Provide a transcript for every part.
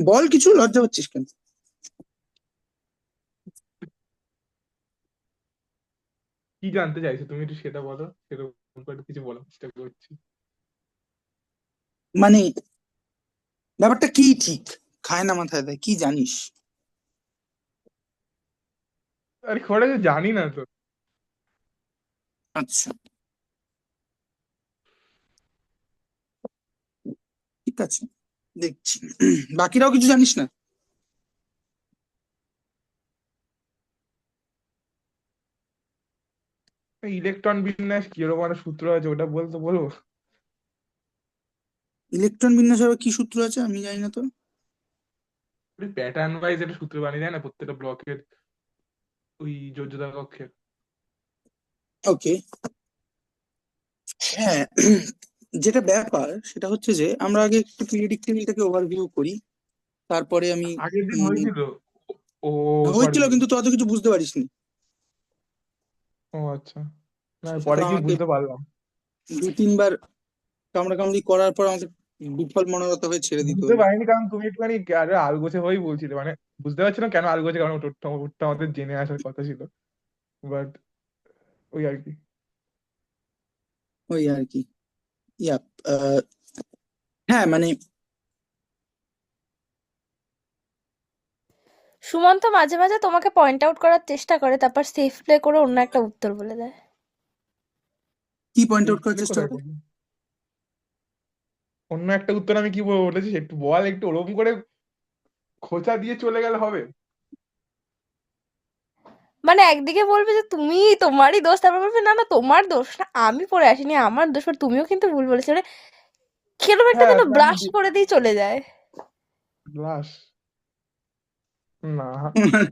বল, কিছু লজ্জা হচ্ছিস কেন? কি জানতে চাইছো তুমি, একটু সেটা বলো, সেরকম করে কিছু বলার চেষ্টা করছি। মানে ব্যাপারটা কি ঠিক? খায় না মাথায় দেয়, কি জানিস? আরে খবরটা কিছু জানি না তো। আচ্ছা, ঠিক আছে, দেখছি। বাকিরাও কিছু জানিস না? ইলেকট্রন বিন্যাস কিরকম একটা সূত্র আছে, ওটা বলতে বলবো? ইলেকট্রন বিন্যাসে আবার কি সূত্র আছে আমি জানি না তো। প্যাটার্ন ওয়াইজ একটা সূত্র বানিয়ে দেয় না প্রত্যেকটা ব্লকের, ওই যোজ্যতা কক্ষের। ওকে। হ্যাঁ, যেটা ব্যাপার সেটা হচ্ছে যে আমরা আগে একটু পিরিয়ডিক টেবিলটাকে ওভারভিউ করি, তারপরে আমি আগের দিন উম, হয়েছিল। ও হয়েছিল ওভারভিউ। কিন্তু তো অত কিছু বুঝতে পারিসনি। ও আচ্ছা। না সেটা তো পরে গিয়ে আমাকে বুঝতে পারলাম। দু তিনবার কামড়াকামড়ি করার পর আমাকে বিফল মনোরথ হয়ে ছেড়ে দিতে বুঝতে হলো। পারিনি কারণ তুমি একটুখানি আরে আলগোছে হয়েই বলছিলে, মানে বুঝতে পারছিলাম কেন আলগোছে, কারণ ওটা আমাদের জেনে আসার কথা ছিল। বাট ওই আর কি। ওই আর কি। ইয়াপ। হ্যাঁ মানে সুমন্ত মাঝে মাঝে তোমাকে পয়েন্ট আউট করার চেষ্টা করে, তারপর সেফ প্লে করে অন্য একটা উত্তর বলে দেয়। কি পয়েন্ট সেফ আউট করার প্লে চেষ্টা কোথায় করে? করবো? অন্য একটা উত্তর আমি কি বলেছি একটু বল, একটু ওরকম করে খোঁচা দিয়ে চলে গেলে হবে? মানে একদিকে বলবে যে তুমি তোমারই দোষ, তারপর বলবে না না তোমার দোষ না, আমি পড়ে আসিনি আমার দোষ, আর তুমিও কিন্তু ভুল বলেছো, মানে কিরকম একটা হ্যাঁ যেন তো আমি ব্রাশ করে দিয়ে চলে যায়। লাশ। না,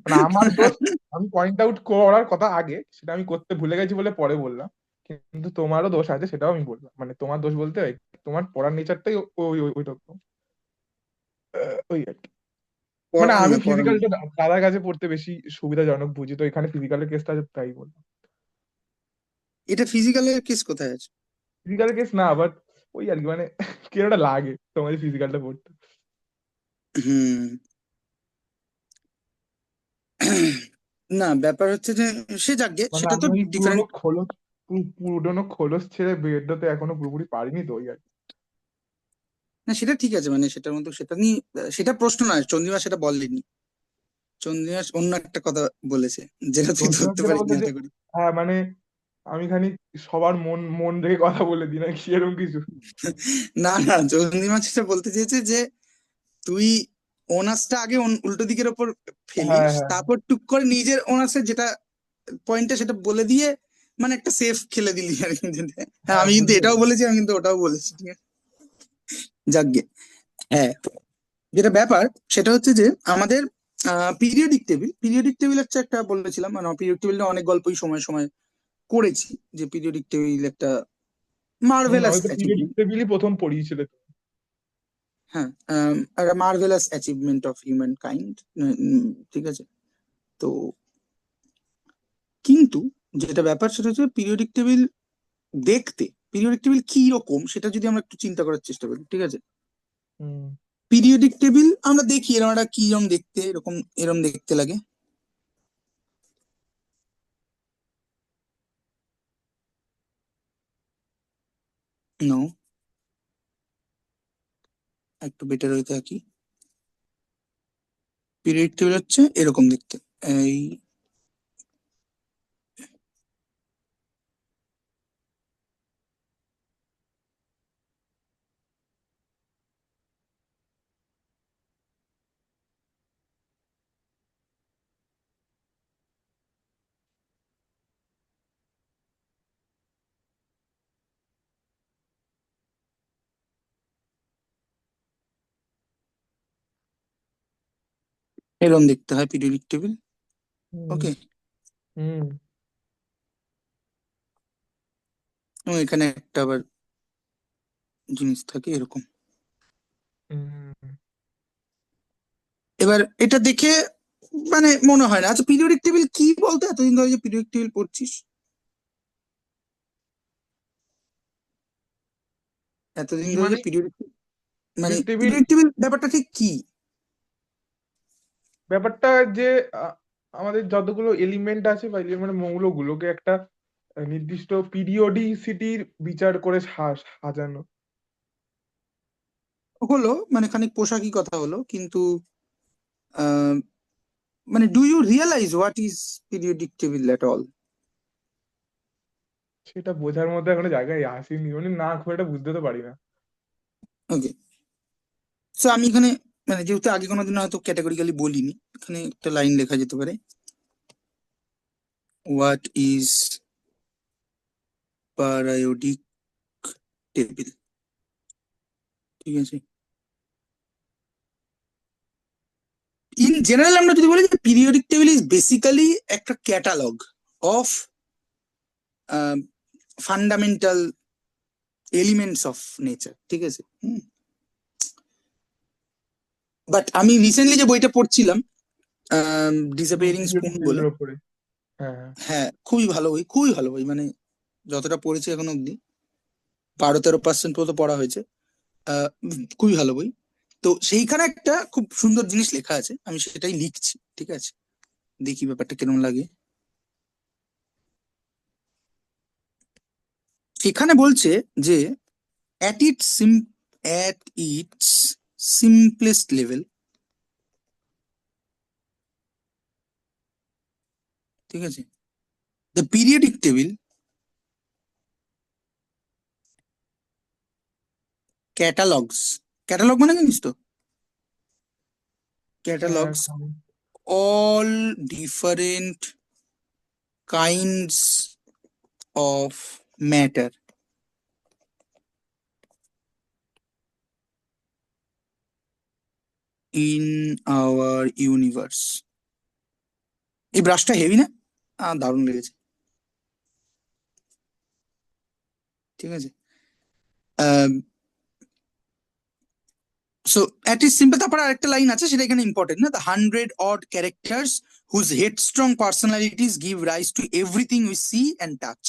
মানে আমার দোষ। আমি পয়েন্ট আউট করার কথা আগে, সেটা আমি করতে ভুলে গেছি বলে পরে বললাম। কিন্তু তোমারও দোষ আছে সেটাও আমি বললাম, মানে তোমার দোষ বলতে তোমার পড়ার নেচারটাই ওই রকম। ওই আর কি। মানে পড়ানো আমি না, পড়ানো। ফিজিক্যালটা দাদার কাছে পড়তে বেশি সুবিধাজনক বুঝি, তো এখানে ফিজিক্যালের কেসটা আছে তাই বললাম। এটা ফিজিক্যালের কেস কোথায় আছে? ফিজিক্যাল কেস না, বাট ওই আর কি, মানে কিরকম লাগে তোমাদের ফিজিক্যালটা পড়তে। হুম। না, ব্যাপার হচ্ছে যে সে যাকগে, মানে সেটা আমি তো ওই পুরোনো ডিফারেন্ট। খোলস, পুরোনো খোলস ছেড়ে বেরোতে এখনো পুরোপুরি পারিনি তো, ওই আর কি। না, সেটা ঠিক আছে, মানে সেটার মতো সেটা নিয়ে সেটা প্রশ্ন নয়, চন্দ্রিমা সেটা বলেনি। চন্দ্রিমা অন্য একটা কথা বলেছে, যেটা তুই চন্দ্রিমা ধরতে যেটা পারিনি বলতে যে, আশা করি। হ্যাঁ মানে আমি খানি সবার মন মন রেখে কথা বলে দিই নাকি এরকম কিছু। না না, চন্দ্রিমা সেটা বলতে চেয়েছে যে তুই অনার্সটা আগে উল্টো দিকের ওপর হ্যাঁ ফেলিস, হ্যাঁ তারপর টুক করে নিজের অনার্সের যেটা পয়েন্টটা সেটা বলে দিয়ে, মানে একটা সেফ খেলে দিলি আর কি। হ্যাঁ, হ্যাঁ আমি কিন্তু বুঝতে এটাও পেরেছি। বলেছি, আমি কিন্তু ওটাও বলেছি, ঠিক আছে। যাকগে। হ্যাঁ, যেটা ব্যাপার সেটা হচ্ছে যে আমাদের পিরিয়ডিক টেবিল হচ্ছে একটা বলেছিলাম, মানে পিরিয়ডিক টেবিলটা অনেক গল্পই সময় সময় করেছি, যে পিরিয়ডিক টেবিল একটা মার্ভেলাস আমি তো পিরিয়ডিক অ্যাচিভমেন্ট। টেবিলই প্রথম পড়িয়েছিলে তো। হ্যাঁ, একটা marvellous achievement of human kind. ঠিক আছে। তো কিন্তু যেটা ব্যাপার সেটা হচ্ছে পিরিয়ডিক টেবিল দেখতে, পিরিয়ডিক টেবিল কি রকম সেটা যদি আমরা একটু চিন্তা করার চেষ্টা করি, ঠিক আছে। হুম। পিরিয়ডিক টেবিল আমরা দেখি এরকম একটা কি রকম দেখতে, এরকম এরকম দেখতে লাগে। নো, একটু বেটার হইতে থাকি। পিরিয়ডিক টেবিল হচ্ছে এরকম দেখতে, এই এরকম দেখতে হয় পিরিয়ডিক টেবিল। হুম। ওকে। হুম। এবং এখানে একটা আবার জিনিস থাকে এরকম। হুম। এবার এটা দেখে মানে মনে হয় না, আচ্ছা পিরিয়ডিক টেবিল কি বলতো, এতদিন ধরে যে পিরিয়ডিক টেবিল পড়ছিস, এতদিন কি ধরে যে মানে পিরিয়ডিক, মানে পিরিয়ড টেবিল? পিরিয়ডিক টেবিল ব্যাপারটা ঠিক কি? ব্যাপারটা যে আহ, আমাদের যতগুলো এলিমেন্ট আছে বা এলিমেন্ট মৌলগুলোকে একটা নির্দিষ্ট পিরিওডিসিটির বিচার করে সাজানো। হলো মানে খানিক পোশাকি কথা হলো, কিন্তু আহ, মানে do you realise what is periodic table at all? সেটা বোঝার মধ্যে এখনো জায়গায় আসেনি, মানে না খুব একটা বুঝতে তো পারি না। ওকে, সো আমি এখানে মানে যেহেতু আগে কোনোদিন হয়তো ক্যাটাগরিক্যালি বলিনি, এখানে একটা লাইন লেখা যেতে পারে, হোয়াট ইজ পারিওডিক টেবিল। ঠিক আছে, ইন জেনারেল আমরা যদি বলি যে পিরিয়ডিক টেবিল ইজ বেসিক্যালি একটা catalogue of fundamental elements of nature. ঠিক আছে, বাট আমি রিসেন্টলি যে বইটা পড়ছিলাম, ডিসঅ্যাপিয়ারিং পিরিয়ডিক স্পুন বলে, টেবিলের ওপরে। হ্যাঁ, হ্যাঁ। হ্যাঁ খুবই ভালো বই, খুবই ভালো বই, মানে যতটা পড়েছি এখন অব্দি 12-13% মতো পড়া হয়েছে। খুবই ভালো বই। তো সেইখানে একটা খুব সুন্দর জিনিস লেখা আছে, আমি সেটাই লিখছি। ঠিক আছে, দেখি ব্যাপারটা কেমন লাগে। এখানে বলছে যে at its at its simplest level, ঠিক আছে, the periodic table catalogs, catalog মানে জানিস তো, হ্যাঁ, catalogs all different kinds of matter in our universe. এই ব্রাশটা হেভি না? দারুণ লেগেছে। ঠিক আছে, সো অ্যাট ইজ সিম্পল, তারপরে আরেকটা লাইন আছে সেটা এখানে ইম্পর্টেন্ট না, the 100 odd characters whose headstrong personalities give rise to everything we see and touch.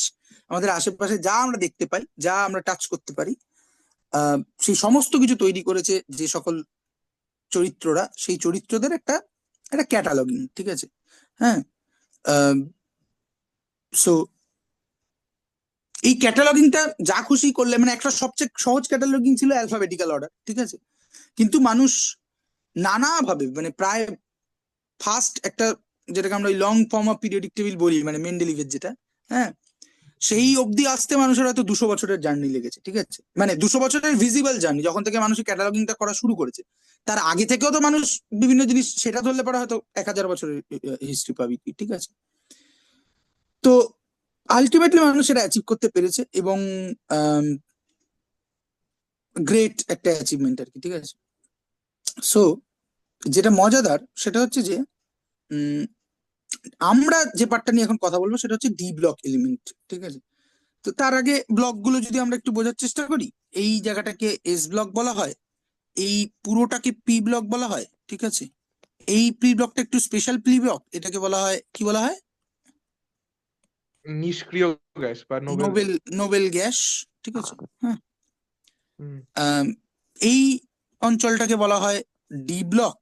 আমাদের আশেপাশে যা আমরা দেখতে পাই, যা আমরা টাচ করতে পারি, সেই সমস্ত কিছু তৈরি করেছে যে সকল চরিত্ররা, সেই চরিত্রদের একটা একটা ক্যাটালগিং। ঠিক আছে, হ্যাঁ, সো এই ক্যাটালগিংটা যা খুশি করলে, মানে একটা সবচেয়ে সহজ ক্যাটালগিং ছিল অ্যালফাবেটিক্যাল অর্ডার। ঠিক আছে, কিন্তু মানুষ নানাভাবে, মানে প্রায় ফার্স্ট একটা, যেটাকে আমরা long form of periodic table বলি, মানে মেন্ডেলিভের যেটা, হ্যাঁ, সেই অবধি আসতে মানুষের হয়তো 200 বছরের জার্নি লেগেছে। ঠিক আছে, মানে 200 বছরের ভিজিবল জার্নি, যখন থেকে মানুষ ক্যাটালগিংটা করা শুরু করেছে। তার আগে থেকেও তো মানুষ বিভিন্ন জিনিস, সেটা ধরলে পরে হয়তো 1000 বছরের হিস্ট্রি পাবি তুই। ঠিক আছে, তো আলটিমেটলি মানুষ সেটা অ্যাচিভ করতে পেরেছে, এবং গ্রেট একটা অ্যাচিভমেন্ট আর কি। ঠিক আছে, সো যেটা মজাদার সেটা হচ্ছে যে উম, আমরা যে পার্টটা নিয়ে এখন কথা বলবো সেটা হচ্ছে ডি ব্লক এলিমেন্ট। ঠিক আছে, তো তার আগে ব্লক গুলো যদি আমরা একটু বোঝার চেষ্টা করি, এই জায়গাটাকে এস ব্লক বলা হয়, এই পুরোটাকে পি ব্লক বলা হয়। ঠিক আছে, এই পি ব্লকটা একটু স্পেশাল পি ব্লক, এটাকে বলা হয়, কি বলা হয়, নিষ্ক্রিয় গ্যাস বা নোবেল। Nobel, Nobel gas. ঠিক আছে, হ্যাঁ, হুম। আম, এই অঞ্চলটাকে বলা হয় ডি ব্লক,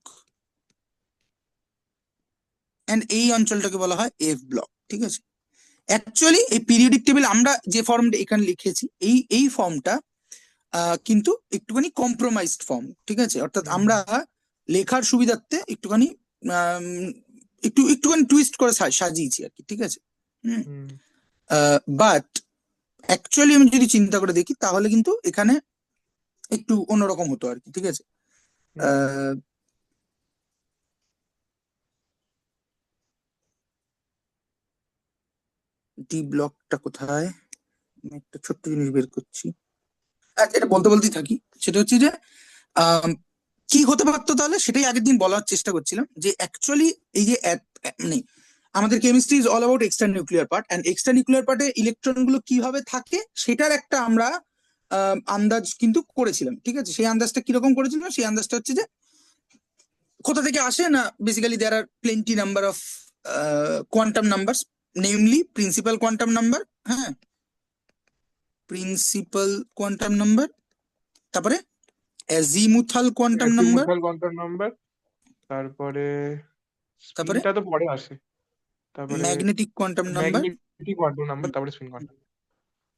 এন্ড এই অঞ্চলটাকে বলা হয় এফ ব্লক। ঠিক আছে, অ্যাকচুয়ালি এই পিরিয়ডিক টেবিল আমরা যে ফর্মটা এখানে লিখেছি, এই ফর্মটা কিন্তু একটুখানি কম্প্রোমাইজড ফর্ম। ঠিক আছে, অর্থাৎ আমরা লেখার সুবিধার্থে একটুখানি আম, একটুখানি টুইস্ট করে সাজিয়েছি আর কি। ঠিক আছে, বাট অ্যাকচুয়ালি আমি যদি চিন্তা করে দেখি তাহলে কিন্তু এখানে একটু অন্যরকম হতো আর কি। ঠিক আছে, ডি ব্লকটা কোথায়, আমি একটা ছোট্ট জিনিস বের করছি। আচ্ছা, এটা বলতে বলতেই থাকি, সেটা হচ্ছে যে আম, কি হতে পারতো তাহলে, সেটাই আগের দিন বলার চেষ্টা করছিলাম, যে অ্যাকচুয়ালি এই যে মানে আমাদের chemistry is all about extra nuclear part, and extra nuclear পার্টে ইলেকট্রন গুলো কিভাবে থাকে সেটার একটা আমরা আন্দাজ কিন্তু করেছিলাম। ঠিক আছে, সেই আন্দাজটা কিরকম করেছিলাম, সেই আন্দাজটা হচ্ছে যে কোথা থেকে আসে না, basically there are plenty number of quantum number, namely principal quantum number, হ্যাঁ, প্রিন্সিপাল কোয়ান্টাম নাম্বার, তারপরে azimuthal quantum number, azimuthal quantum number, তারপরে তারপরে স্পিনটা তো পরে আসে, তারপরে magnetic quantum number, magnetic quantum number, তারপরে spin quantum.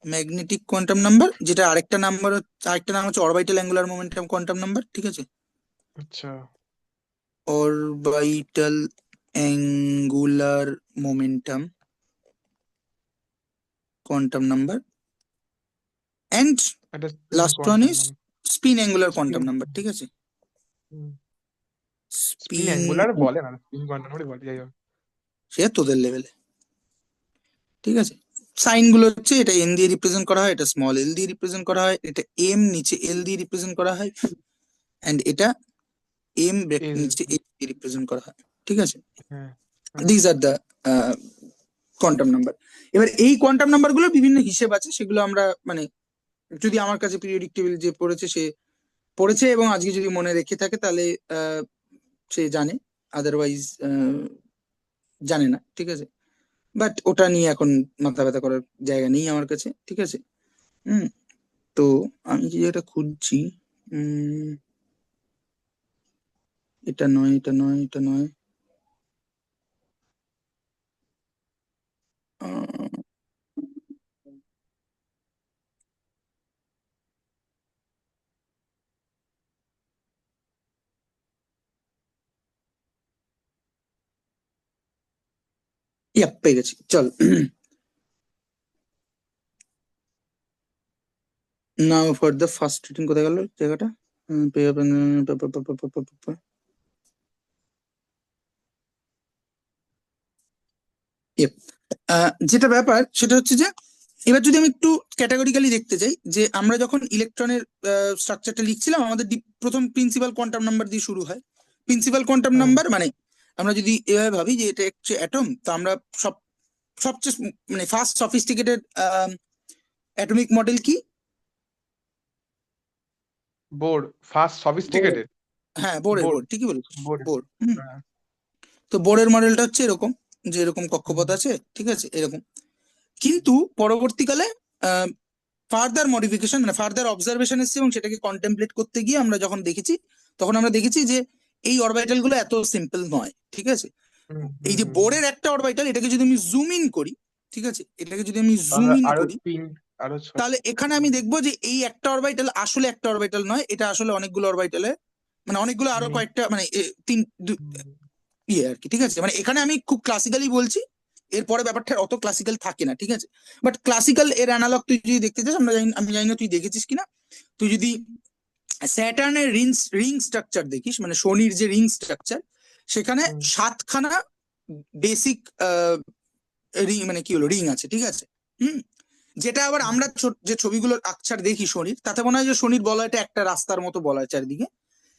Magnetic quantum number, যেটা আরেকটা নাম্বার, আরেকটা নাম হচ্ছে orbital angular momentum quantum number, ঠিক আছে? আচ্ছা, orbital angular momentum quantum number, and একটা spin last one quantum is number. Spin angular spin quantum number, ঠিক আছে? স্পিন স্পিন, অ্যাঙ্গুলার বলে না, স্পিন কোয়ান্টাম নাম্বারই বলে, যাই হোক। সে তোদের লেভেলে, ঠিক আছে? সাইন গুলো হচ্ছে, এটা এন দিয়ে রিপ্রেজেন্ট করা হয়, এটা স্মল এল দিয়ে রিপ্রেজেন্ট করা হয়, এটা এম নিচে এল দিয়ে রিপ্রেজেন্ট করা হয়, এন্ড এটা এম এল, নিচে এ দিয়ে রিপ্রেজেন্ট করা হয়, ঠিক আছে? হ্যাঁ হ্যাঁ। This are the quantum number. এবার এই কোয়ান্টাম নাম্বার গুলো বিভিন্ন হিসেব আছে, সেগুলো আমরা মানে যদি আমার কাছে পিরিয়ডিক টেবিল যে পড়েছে সে পড়েছে এবং আজকে যদি মনে রেখে থাকে তাহলে সে জানে, আদারওয়াইজ জানে না, ঠিক আছে? বাট ওটা নিয়ে এখন মাথা ব্যথা করার জায়গা নেই আমার কাছে, ঠিক আছে? হুম। তো আমি যে এটা খুঁজছি, উম এটা নয়, এটা নয়, এটা নয়, আহ, পেয়ে গেছি, চল। নাও ফর দ্য ফার্স্ট রিডিং, কোথায় গেল জায়গাটা? পেয়ে যাবেন, Yep. যেটা ব্যাপার সেটা হচ্ছে যে এবার যদি আমি একটু ক্যাটাগরিক্যালি দেখতে চাই, যে আমরা যখন ইলেকট্রনের স্ট্রাকচারটা লিখছিলাম আমাদের প্রথম প্রিন্সিপাল কোয়ান্টাম নাম্বার দিয়ে শুরু হয়। প্রিন্সিপাল কোয়ান্টাম হ্যাঁ, নাম্বার মানে আমরা যদি এভাবে ভাবি যে এটা হচ্ছে অ্যাটম, তো আমরা সবচেয়ে মানে ফার্স্ট সফিস্টিকেটেড অ্যাটমিক মডেল কি? Bohr, first Bohr. সফিস্টিকেটেড। হ্যাঁ, বোরের, বোর, বোর, ঠিকই বলেছো, বোর, বোর। হ্যাঁ। তো বোরের মডেলটা হচ্ছে এরকম, যে এরকম হুম, কক্ষপথ আছে, ঠিক আছে, এরকম। কিন্তু পরবর্তীকালে ফার্দার মডিফিকেশন মানে ফার্দার অবজারভেশন এসেছে এবং সেটাকে কন্টেমপ্লেট করতে গিয়ে আমরা যখন দেখেছি, তখন আমরা দেখেছি যে এই অরবিটাল গুলো এত সিম্পল নয়, ঠিক আছে? হুম, এই হুম, যে হুম, বোরের একটা অরবিটাল, এটাকে যদি আমি জুম ইন করি, ঠিক আছে, এটাকে যদি আমি জুম তাহলে ইন আরো করি, তিন, আরো তাহলে এখানে আমি দেখবো যে এই একটা অরবিটাল আসলে একটা অরবিটাল নয়, এটা আসলে অনেকগুলো অরবিটালে মানে অনেকগুলো আরো হুম, কয়েকটা মানে হুম, ইয়ে আর কি, ঠিক আছে? মানে এখানে আমি খুব ক্লাসিক্যালি বলছি, এরপরে ব্যাপারটা অত ক্লাসিক্যাল থাকে না, ঠিক আছে? বাট ক্লাসিক্যাল এর অ্যানালগ তুই যদি দেখতে চাস, আমি জানি না তুই দেখেছিস কিনা, তুই যদি স্যাটার্নের রিং স্ট্রাকচার দেখিস, মানে শনির যে রিং স্ট্রাকচার, সেখানে হুম, 7খানা বেসিক রিং মানে কি হলো রিং আছে, ঠিক আছে? হুম। যেটা আবার আমরা যে ছবিগুলোর আকছার দেখি শনির, তাতে মনে হয় যে শনির বলয়টা একটা রাস্তার মতো বলয় চারিদিকে,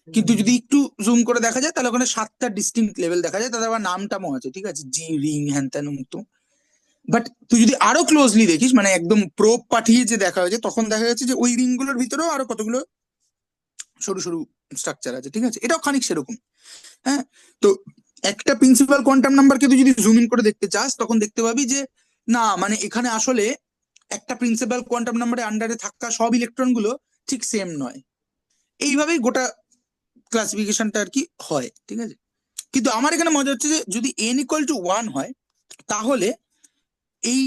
কিন্তু হুম, যদি একটু জুম করে দেখা যায় তাহলে ওখানে 7টা ডিস্টিংক্ট লেভেল দেখা যায়, তাদের আবার নাম টামও আছে, ঠিক আছে, জি রিং হ্যান ত্যান মতো। বাট তুই যদি আরো ক্লোজলি দেখিস, মানে একদম প্রোব পাঠিয়ে যে দেখা হয়েছে, তখন দেখা যাচ্ছে যে ওই রিং গুলোর ভিতরেও আরো কতগুলো সরু সরু স্ট্রাকচার আছে, ঠিক আছে? এটাও খানিক সেরকম। হ্যাঁ। তো একটা প্রিন্সিপাল কোয়ান্টাম নাম্বারকে তুই যদি জুম ইন করে দেখতে চাস, তখন দেখতে পাবি যে না, মানে এখানে আসলে একটা প্রিন্সিপাল কোয়ান্টাম নাম্বারের আন্ডারে থাকা সব ইলেকট্রন গুলো ঠিক সেম নয়। এইভাবেই গোটা ক্লাসিফিকেশনটা আর কি হয়, ঠিক আছে? কিন্তু আমার এখানে মজা হচ্ছে যে যদি n ইকুয়াল টু 1 হয়, তাহলে এই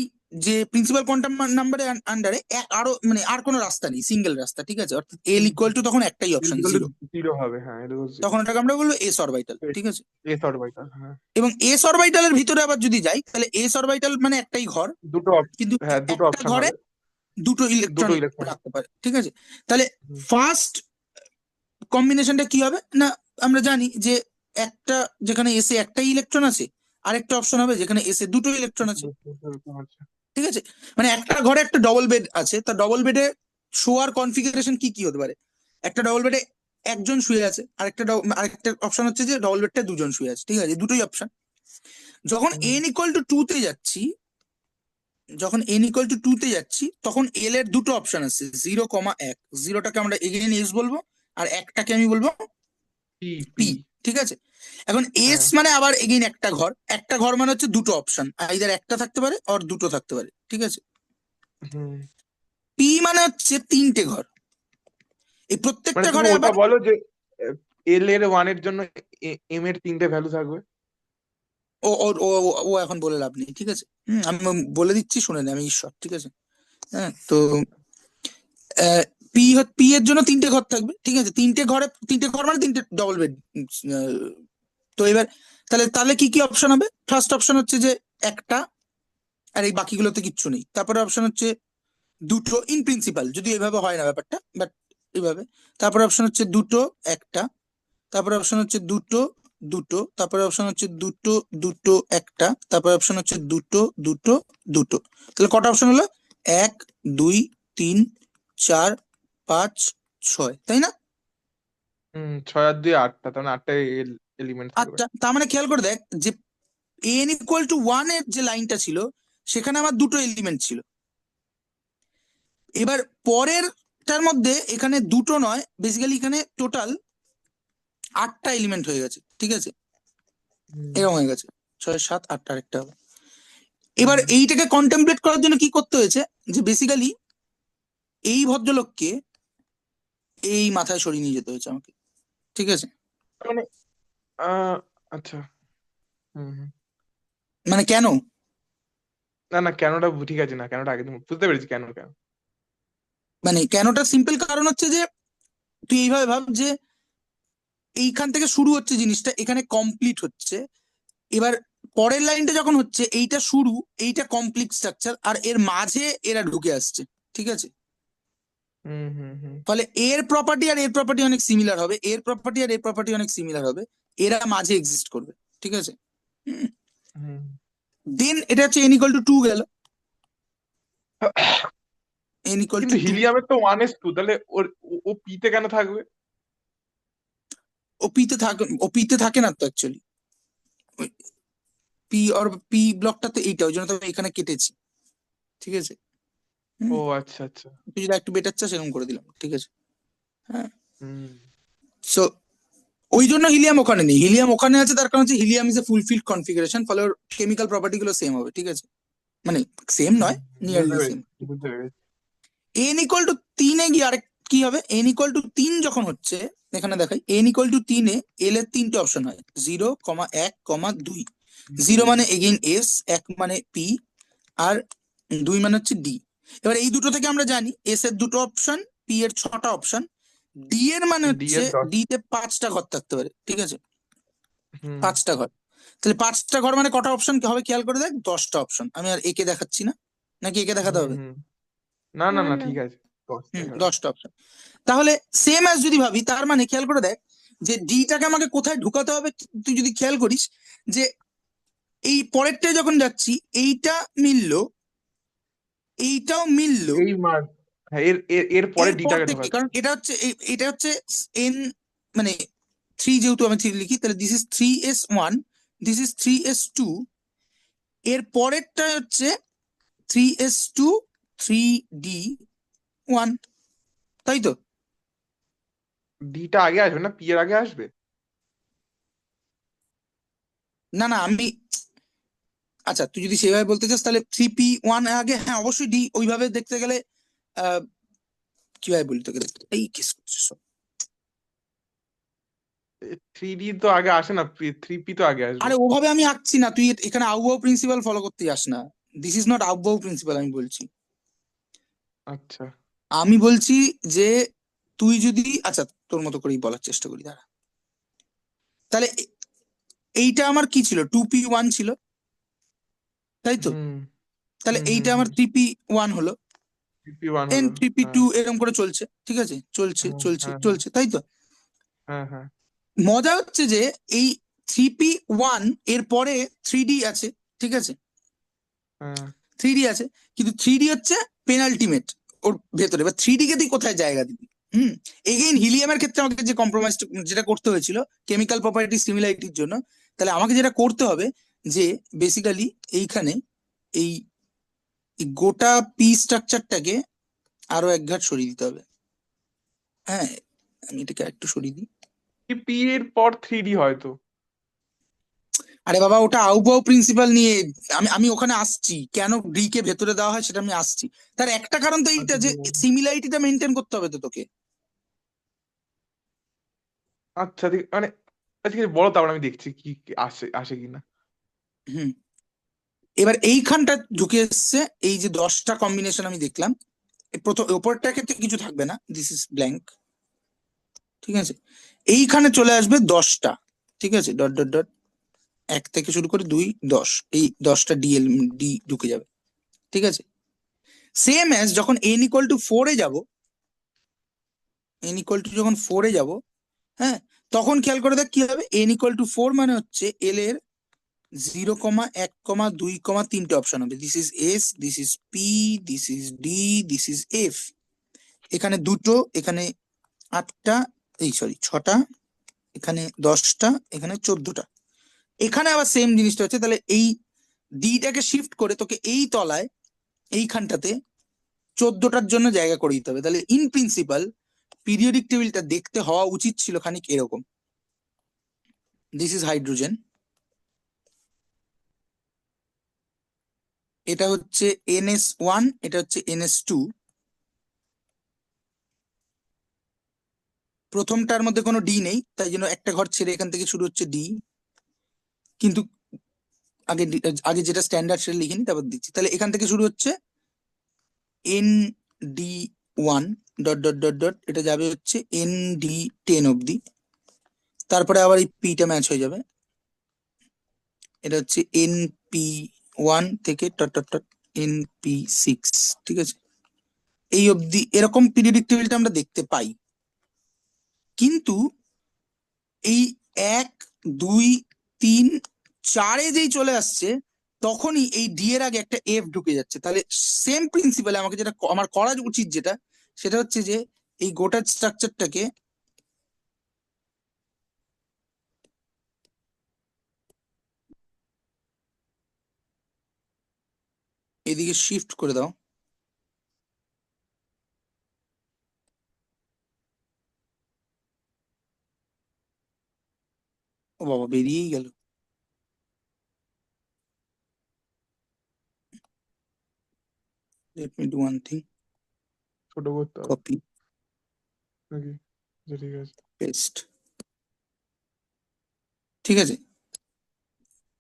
যে প্রিন্সিপাল কোয়ান্টাম নাম্বারের আন্ডারে আরো মানে আর কোনো রাস্তা নেই, সিঙ্গেল রাস্তা, ঠিক আছে? অর্থাৎ এল ইকুয়াল টু তখন একটাই অপশন, জিরো। জিরো হবে, হ্যাঁ, এটা তো তখন ওটাকে আমরা বলবো এস অরবিটাল, ঠিক আছে? এস অরবিটাল, হ্যাঁ। এবং এস অরবিটালের ভিতরে আবার যদি যাই, তাহলে এস অরবিটাল মানে একটাই ঘর, দুটো কিন্তু হ্যাঁ, দুটো একটা অপশন ঘরে হবে, দুটো দুটো ইলেকট্রন ইলেকট্রন। রাখতে পারে, ঠিক আছে? তাহলে ফার্স্ট কম্বিনেশনটা কি হবে না, আমরা জানি যে একটা যেখানে এসে একটাই ইলেকট্রন আছে, আরেকটা অপশন হবে যেখানে এসে দুটো ইলেকট্রন আছে, ঠিক আছে? মানে একটা ঘরে একটা ডবল বেড আছে, তার ডবল বেডে শোয়ার কনফিগারেশন কি কি হতে পারে? একটা ডবল বেডে একজন শুয়ে আছে, আরেকটা অপশন হচ্ছে যে ডবল বেডটা দুজন শুয়ে আছে, ঠিক আছে? দুটোই অপশন। যখন এন ইকুয়াল টু 2 তে যাচ্ছি, তখন এল এর দুটো অপশন আছে, 0,1। জিরোটাকে আমরা এগেইন এস বলবো, আর একটাকে আমি বলবো পি, পি, পি, ঠিক আছে? এখন এস হ্যাঁ। মানে আবার এগেইন একটা ঘর মানে হচ্ছে দুটো অপশন, আইদার একটা থাকতে পারে আর দুটো থাকতে পারে, ঠিক আছে? হুম, পি মানে হচ্ছে 3টে ঘর, এই মানে প্রত্যেকটা তুমি ঘরে ওটা আবার বলো যে এল এর ওয়ান এর জন্য এম এর 3টে ভ্যালু থাকবে। ও ও ও ও এখন বলে লাভ নেই, ঠিক আছে। আমি বলে দিচ্ছি, শুনে নে, আমি ঈশ্বর, ঠিক আছে। হ্যাঁ, তো পি পি এর জন্য 3টে ঘর থাকবে, ঠিক আছে। 3টে ঘর মানে 3টে ডবল বেড। তো এবার তাহলে তাহলে কি কি অপশন হবে? ফার্স্ট অপশন হচ্ছে যে একটা, আর এই বাকিগুলোতে কিচ্ছু নেই। তারপরে অপশন হচ্ছে দুটো, ইন প্রিন্সিপাল, যদি এভাবে হয় না ব্যাপারটা, বাট এইভাবে। তারপরে অপশন হচ্ছে দুটো, একটা। তারপরে অপশন হচ্ছে দুটো, দুটো। তারপরে অপশন হচ্ছে দুটো, দুটো, একটা। তারপরে অপশন হচ্ছে দুটো, দুটো, দুটো। তাহলে কটা অপশন হলো? 1, 2, 3, 4, 5, 6, তাই না? 6 আর 2 8টা, তার মানে 8টা এলিমেন্ট থাকবে। আচ্ছা, তার মানে খেয়াল করে দেখ যে n=1 এর যে লাইনটা ছিল, সেখানে আমার দুটো এলিমেন্ট ছিল। এবার পরেরটার মধ্যে এখানে দুটো নয়, বেসিক্যালি এখানে টোটাল 8টা এলিমেন্ট হয়ে গেছে, ঠিক আছে। হুম এরকম হয়ে গেছে, 6, 7, 8টা আরেকটা হবে। এবার হুম এইটাকে কন্টেমপ্লেট করার জন্য কি করতে হয়েছে, যে বেসিক্যালি এই ভদ্রলোককে এই মাথায় সরিয়ে নিয়ে যেতে হয়েছে আমাকে, ঠিক আছে। মানে আহ আচ্ছা। হুম। মানে কেন? না না, কেনটা ঠিক আছে, না কেনটা আগে তুমি বুঝতে পেরেছি, কেন কেন। মানে কেনটা সিম্পল কারণ হচ্ছে যে, তুই এইভাবে ভাব যে এইখান থেকে শুরু হচ্ছে জিনিসটা, এখানে কমপ্লিট হচ্ছে। এবার পরের লাইনটা যখন হচ্ছে, এইটা শুরু, এইটা কমপ্লিট স্ট্রাকচার, আর এর মাঝে এরা ঢুকে আসছে, ঠিক আছে। হুম হুম হুম ফলে এর প্রপার্টি আর এর প্রপার্টি অনেক সিমিলার হবে, এর প্রপার্টি আর এর প্রপার্টি অনেক সিমিলার হবে। এরা মাঝে এক্সিস্ট করবে, ঠিক আছে। হুম। দেন এটা হচ্ছে n=2 গেল, n কিন্তু = 2। হিলিয়ামের তো 1s2, তাহলে ওর ও পিতে কেন থাকবে? ও পিতে থাকে না তো অ্যাকচুয়ালি। পি ব্লকটা তো এইটা, ওই জন্য তো আমি এখানে কেটেছি, ঠিক আছে। ও হুম, আচ্ছা আচ্ছা। তুই যদি একটু বেটার চাস এরকম করে দিলাম, ঠিক আছে। হ্যাঁ, হুম সো ওই জন্য হিলিয়াম ওখানে নেই। হিলিয়াম ওখানে আছে তার কারণ হচ্ছে helium is a fulfilled configuration, ফলে ওর কেমিক্যাল প্রপার্টি গুলো সেম হবে, ঠিক আছে। মানে সেম হুম, নয়, বুঝতে নিয়ারলি সেম। পেরেছি বুঝতে পেরেছি। n=3 গিয়ে আরেক কি হবে, n=3 যখন হচ্ছে, এখানে দেখাই, n=3 এল এর 3টে অপশন হয়, 0, 1, 2। 0 মানে এগেইন এস, 1 মানে পি, আর 2 মানে হচ্ছে ডি। এবার এই দুটো থেকে আমরা জানি এস এর 2টো অপশন, পি এর 6টা অপশন, ডি এর মানে ডি হচ্ছে এর 10। ডি তে 5টা ঘর থাকতে পারে, ঠিক আছে। হুম 5টা ঘর। তাহলে 5টা ঘর মানে কটা অপশন হবে খেয়াল করে দেখ, 10টা অপশন। আমি আর একে দেখাচ্ছি না, নাকি একে দেখাতে হুম হবে? হুম। না না না না, না। ঠিক আছে, 10টাই হবে। 10টা অপশন। তাহলে সেম অ্যাজ যদি ভাবি, তার মানে খেয়াল করে দেখ যে ডিটাকে আমাকে কোথায় ঢুকাতে হবে। তুই যদি খেয়াল করিস যে এই পরেরটায় যখন যাচ্ছি, এইটা মিললো, এইটাও মিললো। এই মার, হ্যাঁ, এর এর এর পরে এরপর ডিটাকে থেকে, ঢোকাচ্ছে। কারণ এটা হচ্ছে এন, মানে 3, যেহেতু আমি 3 লিখি, তাহলে this is 3s1, this is 3s2। এর পরেরটা হচ্ছে 3s2, 3d1, তাই তো? ডিটা আগে আসবে না, পি এর আগে আসবে? না না, আমি, আচ্ছা তুই যদি সেভাবে বলতে চাস তাহলে 3p1 আগে, হ্যাঁ অবশ্যই ডি, ওইভাবে দেখতে গেলে আহ কিভাবে বলি তোকে, এই কিস করছিস সব? 3D তো আগে আসে না, 3P তো আগে আসবে। আরে ওভাবে আমি আঁকছি না, তুই এখানে আউবাউ প্রিন্সিপাল ফলো করতে যাস না। This is not about principal, আমি বলছি। আচ্ছা। আমি বলছি যে তুই যদি, আচ্ছা তোর মতো করেই বলার চেষ্টা করি, দাঁড়া। তাহলে এইটা আমার কি ছিল, 2p1 ছিল, তাই তো? হুম তাহলে হুম হুম এইটা আমার হুম। 3p1 হলো, 3P1 এন হলো। থ্রি পি হ্যাঁ টু এরকম করে চলছে, ঠিক আছে, চলছে হ্যাঁ চলছে হ্যাঁ হ্যাঁ চলছে, তাই তো? হ্যাঁ হ্যাঁ মজা হচ্ছে যে এই 3p1 এর পরে 3d আছে, ঠিক আছে। হ্যাঁ। 3d আছে, কিন্তু 3d হচ্ছে পেনাল্টিমেট ওর ভেতরে। এবার 3d কে তুই কোথায় জায়গা দিবি? হুম, এগেইন হিলিয়ামের ক্ষেত্রে আমাকে যে কম্প্রোমাইজ যেটা করতে হয়েছিল কেমিক্যাল প্রপার্টি সিমিলারিটির জন্য, তাহলে আমাকে যেটা করতে হবে যে বেসিক্যালি এইখানে এই এই গোটা পি স্ট্রাকচারটাকে আরো এক ঘাট সরিয়ে দিতে হবে। হ্যাঁ, আমি এটাকে একটু সরিয়ে দিই। পি এর পর 3D হয়তো। আরে বাবা, ওটা আউবাউ প্রিন্সিপাল নিয়ে আমি আমি ওখানে আসছি, কেন ডি কে ভেতরে দেওয়া হয় সেটা আমি আসছি। তার একটা কারণ তো এইটা আচ্ছা যে ঠিক আছে। সিমিলারিটিটা মেনটেন করতে হবে তো তোকে। আচ্ছা ঠিক মানে, আচ্ছা ঠিক আছে, বলো, তারপর আমি দেখছি কি কি আসে আসে কিনা। হুম এবার এইখানটা ঢুকে এসছে, এই যে 10টা কম্বিনেশন আমি দেখলাম, প্রথম ওপরটার ক্ষেত্রে কিছু থাকবে না, দিস ইজ ব্ল্যাঙ্ক, ঠিক আছে। এইখানে চলে আসবে 10টা, ঠিক আছে, ডট ডট ডট 1 থেকে শুরু করে 2 10, এই 10টা ডি ঢুকে যাবে, ঠিক আছে। সেম অ্যাজ যখন n ইকুয়াল টু 4 এ যাব, n ইকুয়াল টু যখন 4 এ যাব, হ্যাঁ, তখন খেয়াল করে দেখ কি হবে, n ইকুয়াল টু 4 মানে হচ্ছে l এর 0,1,2, 3টে অপশন হবে, this is S, this is P, this is D, this is F. এখানে দুটো, এখানে 8টা, এই সরি 6টা, এখানে 10টা, এখানে 14টা। এখানে আবার সেম জিনিসটা হচ্ছে, তাহলে এই ডিটাকে শিফট করে তোকে এই তলায় এইখানটাতে 14টার জন্য জায়গা করে দিতে হবে। তাহলে ইন প্রিন্সিপাল পিরিয়ডিক টেবিলটা দেখতে হওয়া উচিত ছিল খানিক এরকম, দিস ইজ হাইড্রোজেন, এটা হচ্ছে NS1, এটা হচ্ছে NS2। প্রথমটার মধ্যে কোনো ডি নেই, তাই জন্য একটা ঘর ছেড়ে এখান থেকে শুরু হচ্ছে ডি, কিন্তু আগে আগে যেটা স্ট্যান্ডার্ড সেটা লিখিনি, তারপর দিচ্ছি। তাহলে এখান থেকে শুরু হচ্ছে ND1 dot dot dot dot, এটা যাবে হচ্ছে ND10 অব্দি, তারপরে আবার এই পিটা ম্যাচ হয়ে যাবে, এটা হচ্ছে NP1 থেকে ডট ডট ডট NP6, ঠিক আছে। এই অবধি এরকম পিরিয়ডিক টেবিলটা আমরা দেখতে পাই, কিন্তু এই 1, 2, 3, 4-এ যেই চলে আসছে, তখনই এই ডি এর আগে একটা এফ ঢুকে যাচ্ছে। তাহলে সেম প্রিন্সিপালে আমাকে যেটা আমার করা উচিত যেটা, সেটা হচ্ছে যে এই গোটা স্ট্রাকচারটাকে এদিকে শিফট করে দাও। ও বাবা, বেরিয়েই গেল। Let me do one thing, ছোট করতে হবে কপি, নাকি? আচ্ছা, ঠিক আছে। পেস্ট, ঠিক আছে।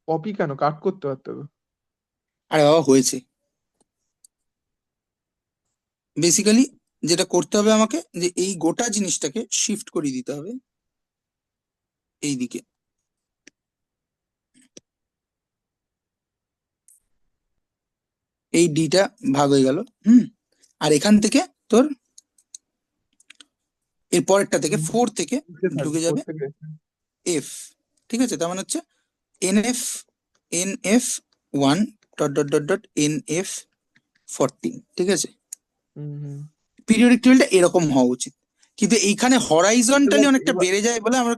কপি কেন, কাট করতে পারতে তো। আরে বাবা, হয়েছে। বেসিক্যালি যেটা করতে হবে আমাকে, যে এই গোটা জিনিসটাকে শিফট করে দিতে হবে এইদিকে, এই ডিটা ভাগ হয়ে গেল। আর এখান থেকে তোর এর পরেরটা থেকে 4 থেকে উঠে থাকবে ঢুকে যাবে থেকে। এফ, ঠিক আছে। তার মানে হচ্ছে NF, NF1 dot dot dot dot NF14, ঠিক আছে। হুম। পিরিয়ডিক টেবিলটা এরকম হওয়া উচিত, কিন্তু এইখানে হরাইজন্টালি এবার অনেকটা এবার বেড়ে যায় বলে আমরা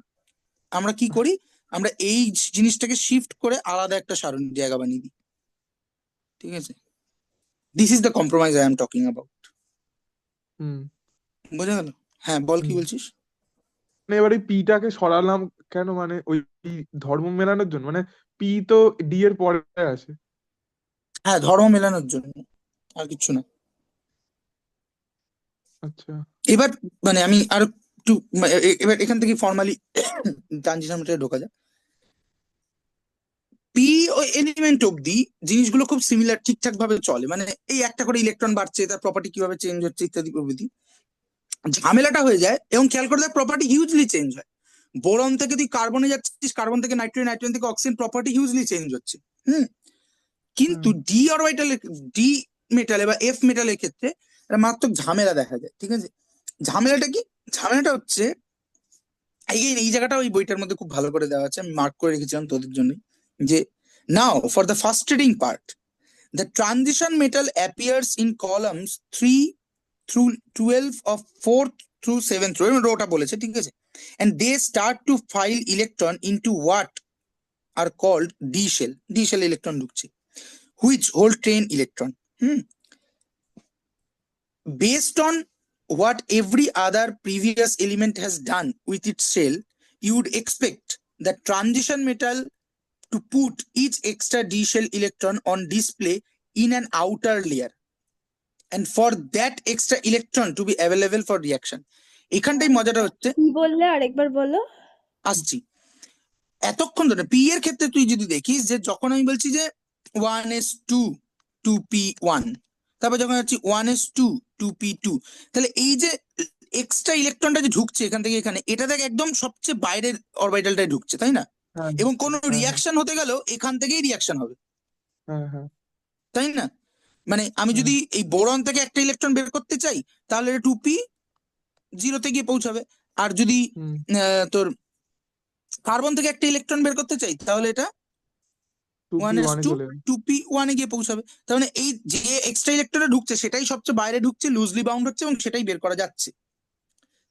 আমরা কি করি, আমরা এই জিনিসটাকে শিফট করে আলাদা একটা সারণী জায়গা বানিয়ে দিই, ঠিক আছে। This is the compromise I am talking about. হুম বোঝা গেল? হ্যাঁ, বল কি হুম বলছিস। মানে এবার এই পিটাকে সরালাম কেন, মানে ওই ধর্ম মেলানোর জন্য, মানে পি তো ডি এর পরে আছে। হ্যাঁ, ধর্ম মেলানোর জন্য, আর কিছু না। আচ্ছা। এবার মানে আমি আর একটু এবার এখান থেকে ফর্মালি ট্রানজিশন মেথডে ঢোকা যায়। পি ও এলিমেন্ট অব্দি জিনিসগুলো খুব সিমিলার, ঠিকঠাক ভাবে চলে, মানে এই একটা করে ইলেকট্রন বাড়ছে, তার প্রপার্টি কিভাবে চেঞ্জ হচ্ছে ইত্যাদি প্রভৃতি। ঝামেলাটা হয়ে যায়, এবং খেয়াল করে দেখ প্রপার্টি হিউজলি চেঞ্জ হয়। বোরন থেকে তুই কার্বনে যাচ্ছিস, কার্বন থেকে নাইট্রোজেন, নাইট্রোজেন থেকে অক্সিজেন, প্রপার্টি হিউজলি চেঞ্জ হচ্ছে। কিন্তু হুম ডি অরবিটালের, ডি মেটালে বা এফ মেটালের ক্ষেত্রে একটা মারাত্মক ঝামেলা দেখা যায়, ঠিক আছে। ঝামেলাটা কি? ঝামেলাটা হচ্ছে এই জায়গাটা ওই বইটার মধ্যে খুব ভালো করে দেওয়া আছে, আমি মার্ক করে রেখেছিলাম তোদের জন্য, যে নাও for the first trading part, the transition metal appears in columns 3 through 12 of 4th through 7th row, ওটা বলেছে, ঠিক আছে। And they start to file electron into what are called d shell, electron ঢুকছে, which hold train electron. Based on what every other previous element has done with its shell, you would expect the transition metal to put each extra d shell electron on display in an outer layer, and for that extra electron to be available for reaction. এখানটাই মজাটা হচ্ছে, কি বললে, আরেকবার বলো। আসছি। এতক্ষণ ধরে P এর ক্ষেত্রে তুই যদি দেখিস যে যখন আমি বলছি যে 1s2 2p1, তারপর যখন হচ্ছে 1s2 2p2, তাহলে এই যে এক্সট্রা ইলেকট্রনটা যে ঢুকছে এখান থেকে এখানে, এটা দেখ একদম সবচেয়ে বাইরের অরবিটালটাই ঢুকছে, তাই না? হ্যাঁ এবং কোনো হ্যাঁ রিয়াকশন হতে গেলেও এখান থেকেই রিয়াকশন হবে, হ্যাঁ হ্যাঁ তাই না? মানে আমি হ্যাঁ যদি এই বোরন থেকে একটা ইলেকট্রন বের করতে চাই, তাহলে এটা 2p 0-তে গিয়ে পৌঁছাবে। আর যদি হুম তোর কার্বন থেকে একটা ইলেকট্রন বের করতে চাই, তাহলে এটা 2p1 এ 1s2 চলে যাবে। 2p1 এ গিয়ে পৌঁছাবে। তার মানে এই যে এক্সট্রা ইলেকট্রনটা ঢুকছে সেটাই সবচেয়ে বাইরে ঢুকছে, লুজলি বাউন্ড হচ্ছে এবং সেটাই বের করা যাচ্ছে,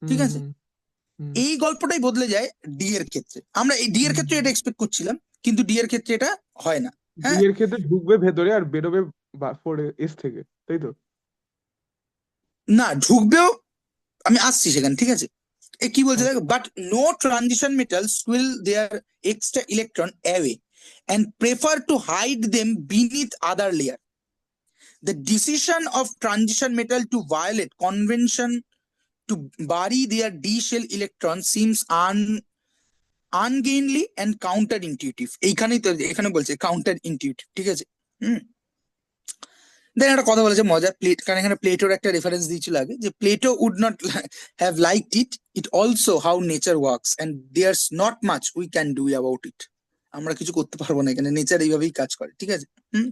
ঠিক হুম আছে? হুম হুম এই গল্পটাই বদলে যায় ডি এর ক্ষেত্রে। আমরা এই ডি এর হুম ক্ষেত্রে এটা এক্সপেক্ট করছিলাম, কিন্তু ডি এর ক্ষেত্রে এটা হয় না। ডি হ্যাঁ, এর ক্ষেত্রে ঢুকবে ভেতরে আর বেরোবে 4s থেকে, তাই তো? না ঢুকবেও, আমি আসছি সেখানে, ঠিক আছে? এ কি বলছে আচ্ছা। দেখো, but no transition metal squeal their extra electron away and prefer to hide them beneath other layer. The decision of transition metal to violate convention to bury their d shell electron seems ungainly and counterintuitive. এইখানেই তো এখানে বলছে counter intuitive, ঠিক আছে? হুম। দেন একটা কথা বলেছে মজা, প্লেট, কারণ এখানে প্লেটোর একটা রেফারেন্স দিয়েছিল আগে, যে Plato would not have liked it, it also how nature works and there's not much we can do about it. আমরা কিছু করতে পারবো না, এখানে নেচার এইভাবেই কাজ করে, ঠিক আছে? হুম।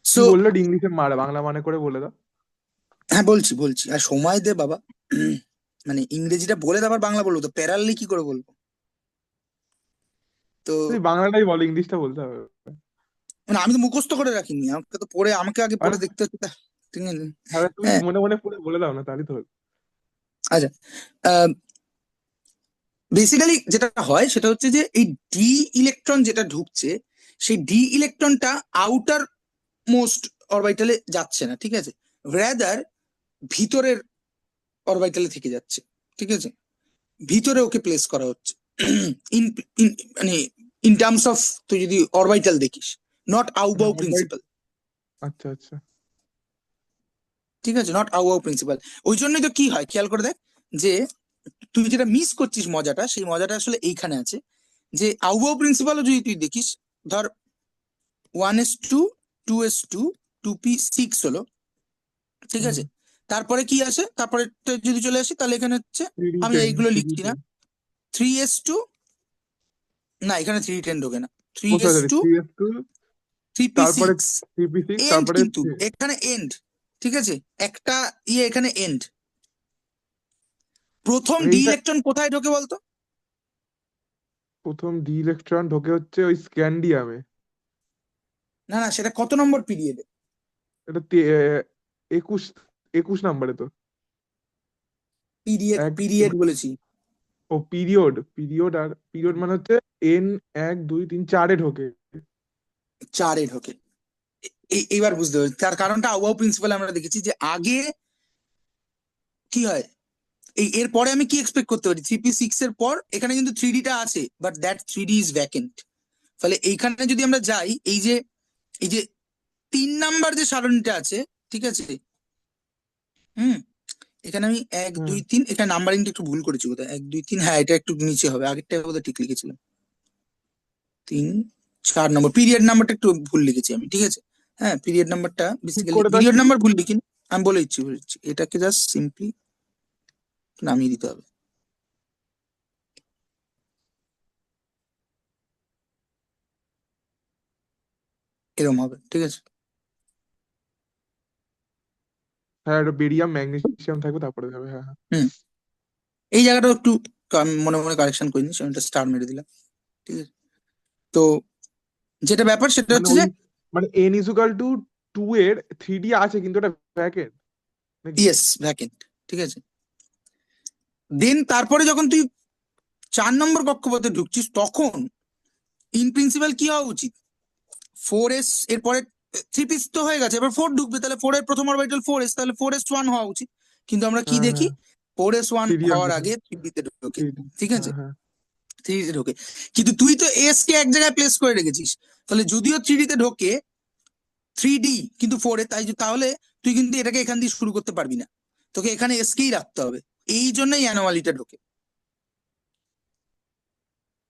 কি সো বললো ইংলিশে বাংলা মানে করে বলে দাও। হ্যাঁ, বলছি বলছি, আর সময় দে বাবা। মানে ইংরেজিটা বলে তারপর বাংলা বলবো, তো প্যারালি কি করে বলবো? তো তুই বাংলাটাই বল, ইংলিশটা বলতে হবে। মানে আমি তো মুখস্থ করে রাখিনি, আমাকে তো পড়ে, আমাকে আগে আরে পড়ে দেখতে হচ্ছে ঠিক আছে? তাহলে তুমি হ্যাঁ, মনে মনে পড়ে বলে দাও না, তাহলে তো হলো। আচ্ছা। বেসিক্যালি যেটা হয় সেটা হচ্ছে যে এই ডি ইলেকট্রন যেটা ঢুকছে, সেই ডি ইলেকট্রনটা আউটার মোস্ট অরবিটালে যাচ্ছে না, ঠিক আছে? রাদার ভিতরের অরবিটালে থেকে যাচ্ছে, ঠিক আছে? ভিতরে ওকে প্লেস করা হচ্ছে। ইন মানে ইন টার্মস অফ, তুই যদি অরবিটাল দেখিস, নট আউবাউ প্রিন্সিপাল, আচ্ছা আচ্ছা। ঠিক আছে? Not about principal. ওই জন্যই তো কি হয় খেয়াল করে দেখ, যে তুই যেটা মিস করছিস মজাটা, সেই মজাটা আসলে এইখানে আছে, যে আউবাউ প্রিন্সিপালও যদি তুই দেখিস, ধর 1s2 2s2 2p6 হলো, ঠিক হুম আছে? তারপরে কি আসে, তারপরে যদি চলে আসি, তাহলে এখানে হচ্ছে, আমি 3d10 এইগুলো লিখছি না। 3d10 3s2, না এখানে 310 ঢোকে না, ও সরি 3s2 3s2, তারপরে 3p6 3p6, এন্ড, তারপরে কিন্তু এখানে এন্ড, ঠিক আছে? একটা এখানে এন্ড। প্রথম ডি এইটা ইলেকট্রন কোথায় ঢোকে বলতো? প্রথম ডি ইলেকট্রন ঢোকে হচ্ছে ওই স্ক্যান্ডিয়ামে। না না, সেটা কত নম্বর পিরিয়ডে? এটা 21 21 নম্বরে তো। পিরিয়ড এক পিরিয়ড বলেছি। ও পিরিয়ড পিরিয়ড আর পিরিয়ড মানে হচ্ছে এন 1 2 3 4-এ ঢোকে। 4-এ ঢোকে। এইবার বুঝতে পারছি তার কারণটা। আউয়াউ প্রিন্সিপাল আমরা দেখেছি যে আগে কি হয়, এরপরে আমি কি এক্সপেক্ট করতে পারি, 3p6 এর পর এখানে কিন্তু 3d-টা আছে, but that 3d is vacant. ফলে এইখানে যদি আমরা যাই, এই যে 3 নাম্বার যে সারণীটা আছে, ঠিক আছে? হুম। এখানে আমি এক হুম দুই তিন, এখানে নাম্বারিংটা একটু ভুল করেছি বোধহয়, 1 2 3, হ্যাঁ এটা একটু নিচে হবে, আগেরটা বোধহয় ঠিক লিখেছিলাম। 3 4 নম্বর পিরিয়ড নাম্বারটা একটু ভুল লিখেছি আমি, ঠিক আছে? হ্যাঁ, পিরিয়ড নাম্বারটা ঠিক বেসিক্যালি করে দাও পিরিয়ড একটু। নাম্বার ভুল লিখিনি, আমি বলে দিচ্ছি, এটাকে জাস্ট সিম্পলি নামিয়ে দিতে হবে, এরকম হবে, ঠিক আছে? হ্যাঁ এটা বেরিয়াম ম্যাগনেসিয়াম থাকবে, তারপরে যাবে। হ্যাঁ হ্যাঁ। হুম। এই জায়গাটা একটু মনে মনে কারেকশন করিনি, সেটা স্টার মেরে দিলাম, ঠিক আছে? তো যেটা ব্যাপার সেটা মানে হচ্ছে ওই যে, মানে n = 2 এর 3d আছে কিন্তু ওটা ভ্যাকেন্ট নাকি? ইয়েস ভ্যাকেন্ট, ঠিক আছে? দেন তারপরে যখন তুই 4 নম্বর কক্ষপথে ঢুকছিস, তখন ইন প্রিন্সিপাল কি হওয়া উচিত? 4s এরপরে 3p তো হয়ে গেছে, এবার 4 ঢুকবে, তাহলে 4 এর প্রথম অরবিটাল 4s, তাহলে 4s1 হওয়া উচিত। কিন্তু আমরা কি হ্যাঁ দেখি, হ্যাঁ 4s1 3d হওয়ার আসবে। আগে 3d-তে ঢোকে, 3d ঠিক আছে? হ্যাঁ হ্যাঁ 3d-তে ঢোকে, কিন্তু তুই তো এস কে এক জায়গায় প্লেস করে রেখেছিস, তাহলে যদিও 3d-তে ঢোকে 3d কিন্তু 4-এ, তাহলে তুই কিন্তু এটাকে এখান দিয়ে শুরু করতে পারবি না, তোকে এখানে এস কেই রাখতে হবে। এই জন্যই অ্যানোমালিটা ঢোকে।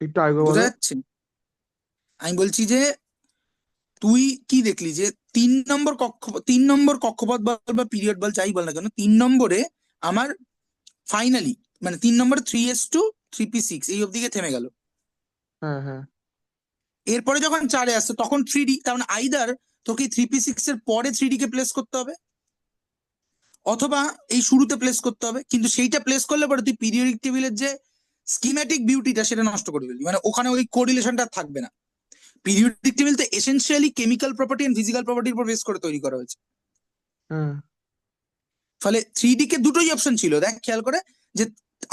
একটু আগে বোঝা বলো। যাচ্ছে? আমি বলছি যে তুই কি দেখলি যে 3 নম্বর কক্ষপথ বল বা পিরিয়ড বল যাই বল না কেন, 3 নম্বরে আমার ফাইনালি মানে 3 নম্বরে 3s2 3p6 এই অবধি গিয়ে থেমে গেল। হ্যাঁ হ্যাঁ এরপরে যখন 4-এ আসছে তখন 3D, তার মানে আইদার তোকে 3p6 এর পরে 3D কে প্লেস করতে হবে, অথবা এই শুরুতে প্লেস করতে হবে। কিন্তু সেইটা প্লেস করলে পরে তুই পিরিয়ডিক টেবিলের যে স্কিম্যাটিক বিউটিটা সেটা নষ্ট করে ফেলবি, মানে ওখানে ওই কোরিলেশনটা থাকবে না। পিরিয়ডিক টেবিল তো essentially chemical property and physical প্রপার্টির উপর বেস করে তৈরি করা হয়েছে। হ্যাঁ। ফলে 3D কে দুটোই অপশন ছিল, দেখ খেয়াল করে, যে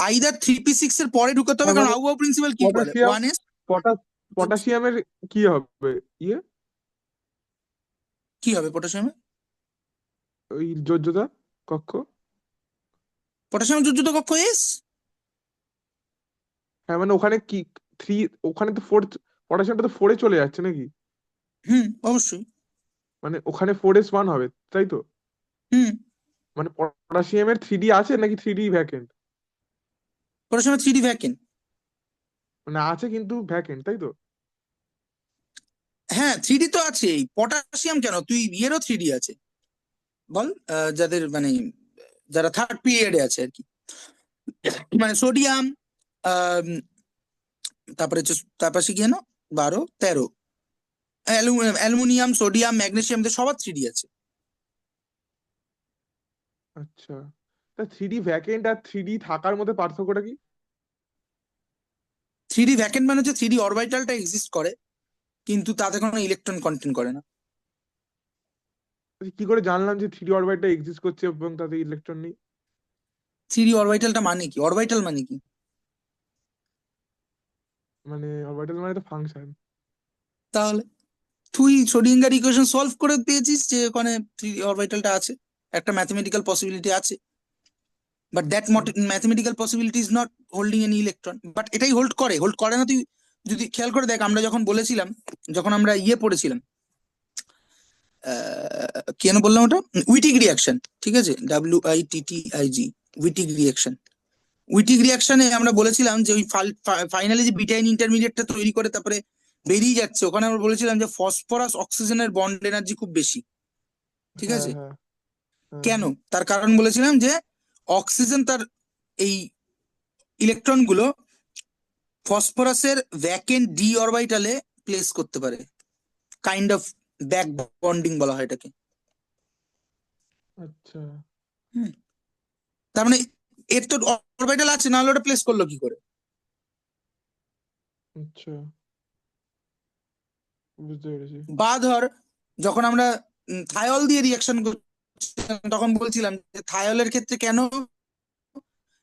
আইদার 3p6 এর পরে ঢুকাতে হবে, তার কারণ মানে আউ প্রিন্সিপাল কি বলে, পটাশিয়াম 1s। পটাশিয়ামের কি হবে? ইয়ে কি হবে পটাশিয়ামে? ওই যোজ্যতা কক্ষ। পটাশিয়াম যোজ্যতা কক্ষ এস। হ্যাঁ মানে ওখানে কি থ্রি, ওখানে তো ফোর, পটাশিয়ামটা তো ফোরে চলে যাচ্ছে নাকি? অবশ্যই। মানে ওখানে 4s1 হবে তাই তো? হুম। মানে পটাশিয়ামের 3D আছে নাকি 3D ভ্যাকেন্ট? পটাশিয়ামের 3D ভ্যাকেন্ট। মানে আছে কিন্তু ভ্যাকেন্ট তাই তো? হ্যাঁ 3D তো আছেই, পটাশিয়াম কেন, তুই ইয়েরও 3D আছে বল, যাদের মানে যারা থার্ড পিরিয়ডে আছে আর কি, মানে সোডিয়াম, তারপরে হচ্ছে তার পাশে কি যেন 12-13, অ্যালুমিনিয়াম, সোডিয়াম, ম্যাগনেসিয়াম, সবার 3D আছে। আচ্ছা, তা 3D ভ্যাকেন্ট আর 3D থাকার মধ্যে পার্থক্যটা কি? 3D ভ্যাকেন্ট মানে হচ্ছে 3D অরবিটালটা এক্সিস্ট করে কিন্তু তাতে কোনো ইলেকট্রন কন্টেন্ট করে না। আচ্ছা, কি করে জানলাম যে 3D অরবিটটা এক্সিস্ট করছে এবং তাতে ইলেকট্রন নেই? 3D অরবিটালটা মানে কি, অরবিটাল মানে কি? মানে অরবিটাল মানে তো ফাংশন। তাহলে তুই শ্রোডিঙ্গার ইকুয়েশন সলভ করে পেয়েছিস যে ওখানে 3D অরবিটালটা আছে, একটা ম্যাথমেটিক্যাল পসিবিলিটি আছে, but that mathematical possibility is not holding any electron. But এটাই হোল্ড করে না। তুই যদি খেয়াল করে দেখ, আমরা যখন বলেছিলাম, যখন আমরা ইয়ে পড়েছিলাম, কেন বললাম ওটা, উইটিক রিয়াকশন, ঠিক আছে, WITTIG, উইটিক রিয়াকশন। উইটিক রিয়াকশনে আমরা বলেছিলাম যে ওই ফাইনালি যে বিটাইন ইন্টারমিডিয়েটটা তৈরি করে তারপরে বেরিয়ে যাচ্ছে, ওখানে আমরা বলেছিলাম যে ফসফরাস অক্সিজেনের বন্ড এনার্জি খুব বেশি, ঠিক হ্যাঁ আছে। হ্যাঁ হ্যাঁ কেন, তার কারণ বলেছিলাম যে অক্সিজেন তার এই ইলেকট্রন গুলো ফসফরাসের ভ্যাকেন্ট ডি অরবিটালে প্লেস করতে পারে, কাইন্ড অফ ব্যাক বন্ডিং বলা হয় এটাকে। আচ্ছা হুম। তার মানে এর তো অরবিটাল আছে, নাহলে ওটা প্লেস করলো কি করে? আচ্ছা, বুঝতে পেরেছি। বা ধর যখন আমরা থায়োল দিয়ে রিয়াকশন করছিলাম তখন বলছিলাম যে থায়োলের ক্ষেত্রে কেন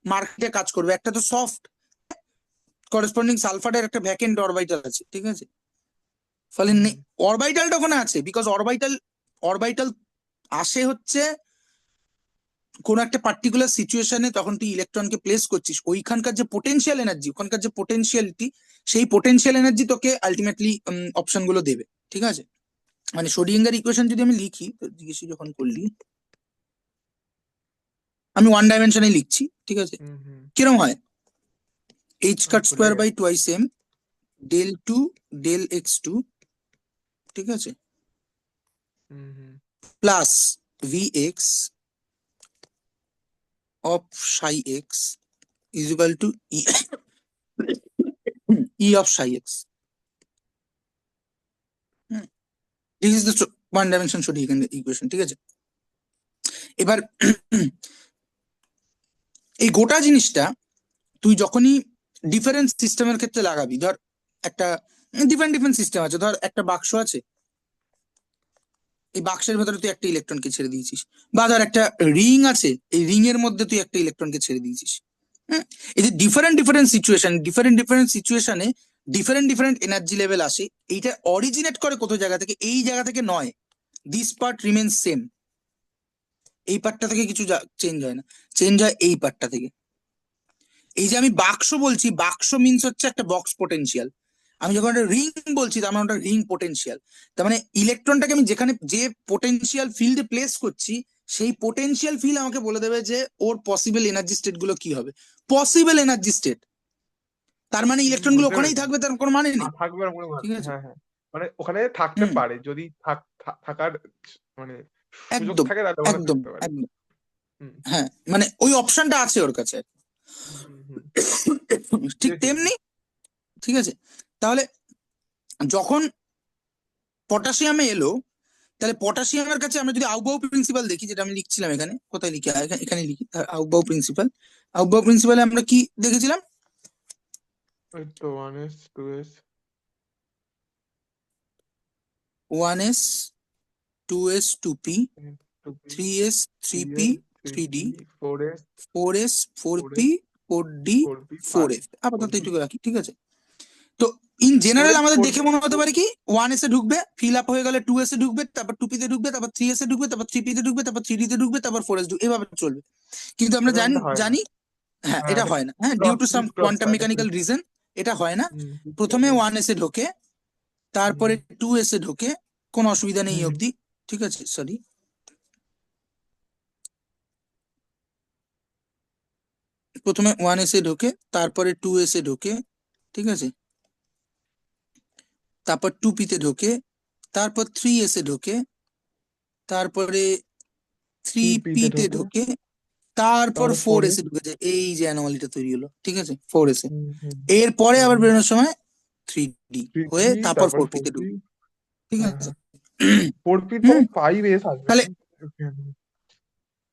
মার্কেটে কাজ করবে, একটা তো সফট করেসপন্ডিং সালফারের একটা ভ্যাকেন্ট অরবিটাল আছে, ঠিক আছে। ফলে হুম অরবিটালটা ওখানে আছে বিকজ অরবিটাল আসে হচ্ছে কোন একটা পার্টিকুলার সিচুয়েশনে, তখন তুই ইলেকট্রনকে প্লেস করছিস, ওইখানকার যে পোটেনশিয়াল এনার্জি, ওখানকার যে পোটেনশিয়ালিটি, সেই পোটেনশিয়াল এনার্জি তোকে আলটিমেটলি অপশন গুলো দেবে, ঠিক আছে। মানে সোডিয়াঙ্গার ইকুয়েশন যদি আমি লিখি, তো জিজ্ঞেস যখন করলি, আমি ওয়ান ডাইমেনশনে লিখছি, ঠিক আছে। হুম হুম কিরম হয়, এইচ আমি কাট ভুলে স্কোয়ার বাই গেছি। Twice m del 2 del x2, ঠিক আছে, hmm hmm plus vx of psi x is equal to e of psi x। This is the one dimension Schrodinger equation, ঠিক আছে। এবার এই গোটা জিনিসটা তুই যখনই ডিফারেন্ট সিস্টেমের ক্ষেত্রে লাগাবি, ধর একটা ডিফারেন্ট ডিফারেন্ট সিস্টেম আছে, ধর একটা বাক্স আছে, এই বাক্সের ভেতরে তুই একটা ইলেকট্রনকে ছেড়ে দিয়েছিস, বা ধর একটা রিং আছে, এই রিং এর মধ্যে তুই একটা ইলেকট্রনকে ছেড়ে দিয়েছিস। হ্যাঁ, এই যে ডিফারেন্ট ডিফারেন্ট সিচুয়েশনে ডিফারেন্ট ডিফারেন্ট এনার্জি লেভেল আসে, এইটা অরিজিনেট করে কোথাও জায়গা থেকে, এই জায়গা থেকে নয়। দিস পার্ট রিমেন্স সেম, এই পার্টটা থেকে কিছু চেঞ্জ হয় না, চেঞ্জ হয় এই পার্টটা থেকে। এই যে আমি বাক্স বলছি, বাক্স মিনস হচ্ছে একটা বক্স পোটেনশিয়াল। আমি যখন একটা রিং বলছি তার মানে ওটা রিং পোটেনশিয়াল। তার মানে ইলেকট্রনটাকে আমি যেখানে যে পোটেনশিয়াল ফিল্ডে প্লেস করছি, সেই পোটেনশিয়াল ফিল্ড আমাকে বলে দেবে যে ওর পসিবল এনার্জি স্টেট গুলো কি হবে। পসিবল এনার্জি স্টেট তার মানে ইলেকট্রন গুলো বুঝতে ওখানেই পেরেছি। থাকবে, তার কোনো মানে নেই। থাকবে আর কোনো ঠিক আছে। হ্যাঁ হ্যাঁ, মানে ওখানে থাকতে হুম। পারে যদি থাকার মানে সুযোগ একদম থাকে তাহলে ওখানে একদম থাকতে পারে। একদম। হুম হ্যাঁ, মানে ওই অপশনটা আছে ওর কাছে। হুম হুম হুম, ঠিক বুঝেছি তেমনি, বুঝেছি। ঠিক আছে, তাহলে যখন পটাশিয়ামে এলো, তাহলে পটাশিয়ামের কাছে আমরা যদি আউবাউ প্রিন্সিপাল দেখি, যেটা আমি লিখছিলাম এখানে, কোথায় লিখি, এখানে লিখি আউবাউ প্রিন্সিপাল। আউবাউ প্রিন্সিপালে আমরা কি দেখেছিলাম? ওই তো 1s 2s 1s 2s 2p, 2p 3s 3p 3s 3d, 3p 4s 4s 4p 4s 4d 4p 4f, আপাতত 4p এইটুকু রাখি। ঠিক আছে, তো ইন জেনারেল 4s আমাদের 4p দেখে মনে হতে পারে কি, 1s এ ঢুকবে, ফিল আপ হয়ে গেলে 2s এ ঢুকবে, তারপর 2p তে ঢুকবে, তারপর 3s এ ঢুকবে, তারপর 3p তে ঢুকবে, তারপর 3d তে ঢুকবে, তারপর 4s ঢুকবে, এভাবে চলবে। কিন্তু আমরা এটা জানি এটা হয় না। জানি হ্যাঁ, হ্যাঁ, এটা এটা হয় না, হ্যাঁ, due cross to some Chris cross quantum হয় না, মেকানিক্যাল ক্রিস রিজন এটা হয় না। ক্রস প্রথমে হয়। 1s এ ঢোকে, হুম তারপরে 2s এ ঢোকে, কোনো অসুবিধা নেই এই হুম অবধি। ঠিক আছে, সরি, প্রথমে 1s এ ঢোকে, তারপরে 2s এ ঢোকে, ঠিক আছে, তারপর 2p তে ঢোকে, তারপর 3s এ ঢোকে, তারপরে 3p 3p তে তে ঢোকে, ঢোকে, তারপর তাহলে 4s 4s। এ ঢুকে যায়। এই যে অ্যানোমালিটা তৈরি হলো, ঠিক আছে, 4s এ। হুম হুম এরপরে আবার হুম বেরোনোর সময় 3d 3p হয়ে তারপর তারপর 4p তে 4p। ঢুকবে। ঠিক হ্যাঁ আছে। হ্যাঁ, 4p হুম। তখন 5s আসবে তাহলে না? হুম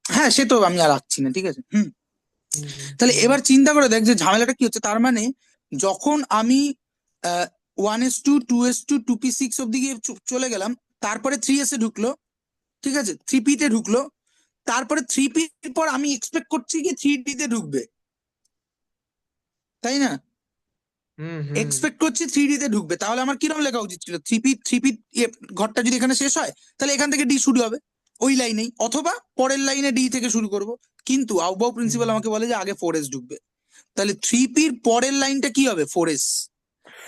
হ্যাঁ, সে তো আমি আর রাখছি না, ঠিক আছে। হুম। হুম তাহলে হুম এবার চিন্তা করে দেখ যে ঝামেলাটা কি হচ্ছে। তার মানে যখন আমি 1s2 2s2 2p6 অব্দি গিয়ে চলে গেলাম, তারপরে 3s এ ঢুকলো, ঠিক আছে, 3p তে ঢুকলো, তারপরে 3p পর আমি এক্সপেক্ট করছি কি 3d তে ঢুকবে, তাই না? হুম হুম এক্সপেক্ট করছি 3d তে ঢুকবে, তাহলে আমার কিরকম লেখা উচিত ছিল, 3p ঘরটা যদি এখানে শেষ হয়, তাহলে এখান থেকে ডি শুরু হবে ওই লাইনেই, অথবা পরের লাইনে ডি থেকে শুরু করব। কিন্তু আউবাউ প্রিন্সিপাল হুম আমাকে বলে যে আগে 4s ঢুকবে, তাহলে 3pর পরের লাইনটা কি হবে, 4s, 4s।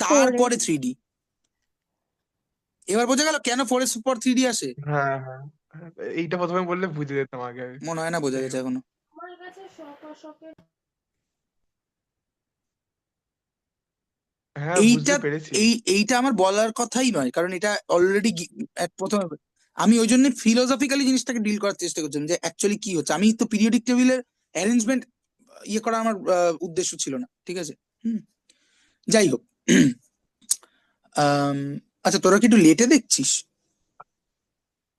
তারপরে 3d। এবার বোঝা গেল কেন 4s পর 3d আসে? হ্যাঁ হ্যাঁ হ্যাঁ, এইটা প্রথমে বললে বুঝে যেতাম আগে আগে। মনে হয় না বোঝা যাই গেছে হোক। এখনো। আমার কাছে শকের। হ্যাঁ এইটা বুঝতে পেরেছি। এইটা আমার বলার কথাই নয়, কারণ এটা অলরেডি প্রথমে আমি ওই জন্য ফিলোসফিক্যালি জিনিসটাকে ডিল করার চেষ্টা করছিলাম যে অ্যাকচুয়ালি কি হচ্ছে। আমি তো পিরিয়ডিক টেবিলের অ্যারেঞ্জমেন্ট ইয়ে করা আমার উদ্দেশ্য ছিল না, ঠিক আছে। হুম। যাই হোক। আম, আচ্ছা, তোরা কি একটু লেটে দেখছিস?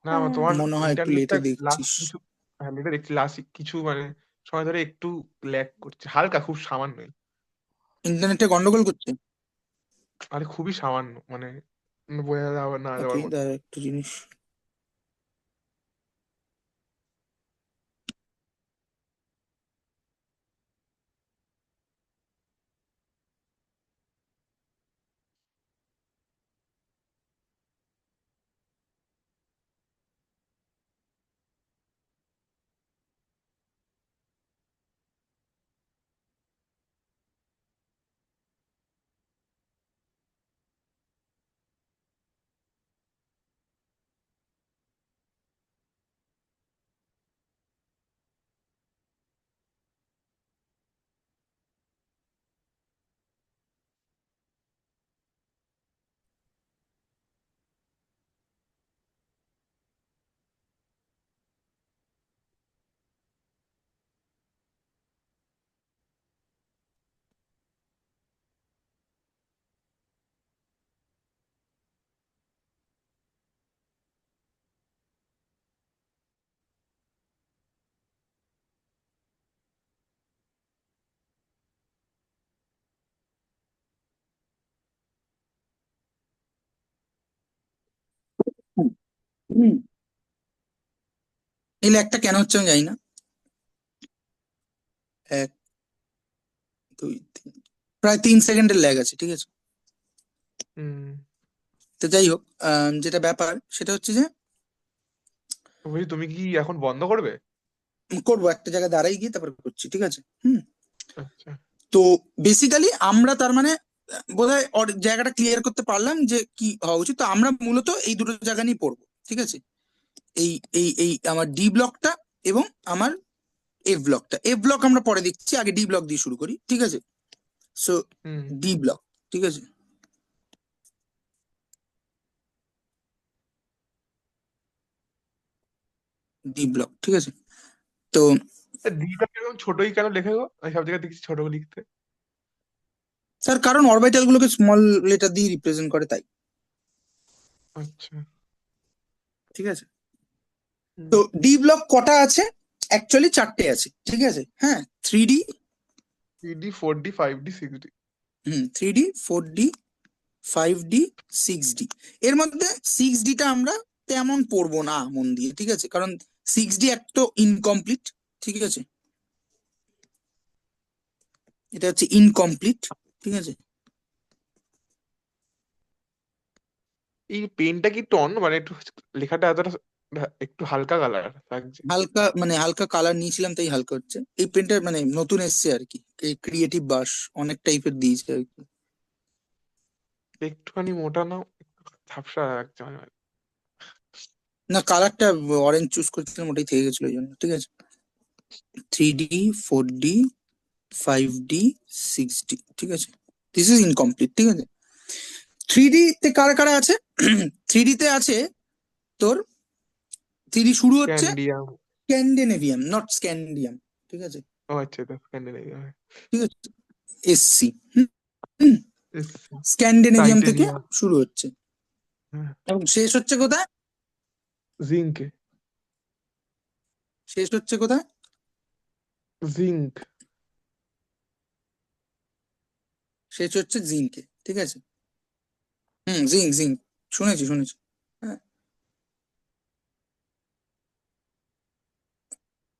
না আমার হ্যাঁ। তোমার মনে হয় একটু ইন্টারনেটটা লেটে লাস্ট দেখছিস। কিছু, হ্যাঁ এটা দেখছি লাস্ট কিছু মানে সময় ধরে একটু ল্যাগ করছে হালকা, খুব সামান্য। ইন্টারনেটে গন্ডগোল করছে। আরে খুবই সামান্য মানে বোঝা যাওয়ার না ওকে, যাওয়ার মতো। দাঁড়া একটু জিনিস। হুম। হুম। এই ল্যাগটা কেন হচ্ছে আমি জানি না। 1 2 3, প্রায় 3 সেকেন্ডের ল্যাগ আছে, ঠিক আছে। হুম, তো যাই হোক, যেটা ব্যাপার সেটা হচ্ছে যে বলছি তুমি কি এখন বন্ধ করবে? করবো একটা জায়গায় দাঁড়াই গিয়ে তারপর করছি, ঠিক আছে। হুম। আচ্ছা। তো বেসিক্যালি আমরা তার মানে বোধহয় জায়গাটা ক্লিয়ার করতে পারলাম যে কি হওয়া উচিত। তো আমরা মূলত এই দুটো জায়গা নিয়ে পড়বো, ঠিক আছে। এই এই আমার ডি ব্লকটা এবং আমার এফ ব্লকটা। এফ ব্লক আমরা পরে দেখছি, আগে ডি ব্লক দিয়ে শুরু করি, ঠিক আছে। সো হুম ডি ব্লক, ঠিক আছে। ডি ব্লক, ঠিক আছে। তো ডিটা এরকম ছোটই কেন লেখে গো? আমি সব জায়গায় দেখছি ছোট লিখতে। স্যার কারণ অরবিটাল গুলোকে স্মল লেটার দিয়ে রিপ্রেজেন্ট করে, তাই। আচ্ছা। ঠিক আছে। হুম। তো ডি ব্লক কটা আছে? অ্যাকচুয়ালি চারটে আছে, ঠিক আছে। হ্যাঁ, 3D। 3D 4D 5D 6D। 3D, 4D, 5D, 6D। এর মধ্যে 6Dটা আমরা তেমন পড়বো না মন দিয়ে, ঠিক আছে, কারণ 6D একটা ইনকমপ্লিট, ঠিক আছে। এটা হচ্ছে ইনকমপ্লিট, ঠিক আছে। এই পেনটা কি টন মানে একটু লেখাটা এতটা একটু হালকা কালার লাগছে। হালকা মানে হালকা কালার নিয়েছিলাম, তাই হালকা হচ্ছে। এই পেনটা মানে নতুন এসছে আর কি, এই ক্রিয়েটিভ বাস অনেক টাইপের দিয়েছে আর কি। একটুখানি মোটা নাও, একটু ঝাপসা লাগছে মাঝে মাঝে। না, কালারটা অরেঞ্জ চুজ করেছিলাম, ওটাই থেকে গেছিল ওই জন্য, ঠিক আছে। 3D, 4D, 5D, 6D, ঠিক আছে। দিস ইজ ইনকমপ্লিট, ঠিক আছে। 3D তে কারা কারা আছে? 3D তে আছে তোর, 3D শুরু হচ্ছে স্ক্যান্ডিয়াম। স্ক্যান্ডিনেভিয়াম, নট স্ক্যান্ডিয়াম, ঠিক আছে। ও আচ্ছা, এটা স্ক্যান্ডিনেভিয়াম। ঠিক আছে, এসসি। এসছি। স্ক্যান্ডিনেভিয়াম থেকে টাইটেনিয়াম। শুরু হচ্ছে হ্যাঁ। এবং শেষ হচ্ছে কোথায়? জিঙ্কে। শেষ হচ্ছে কোথায়? জিঙ্ক। শেষ হচ্ছে জিঙ্কে, ঠিক আছে। জিঙ্ক জিঙ্ক, শুনেছি শুনেছি। হ্যাঁ,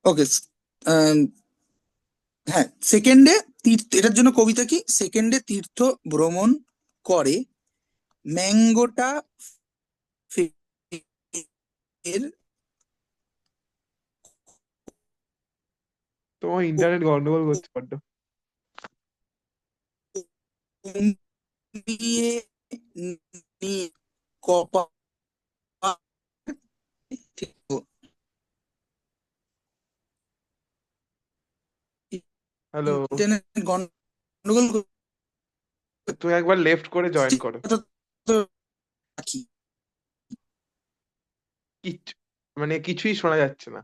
ওকে। হ্যাঁ, সেকেন্ডে তীর্থ, এটার জন্য কবিতা কি? সেকেন্ডে তীর্থ ভ্রমণ করে ম্যাঙ্গোটা এর তোমার ইন্টারনেট গন্ডগোল করছে বড্ড। কমিয়ে নিয়ে কপা, ঠিক তো? হ্যালো। ইন্টারনেট গন্ডগোল তুমি একবার লেফট করে করছি, জয়েন করো। তো রাখি। কিচ্ছু মানে কিছুই শোনা যাচ্ছে না।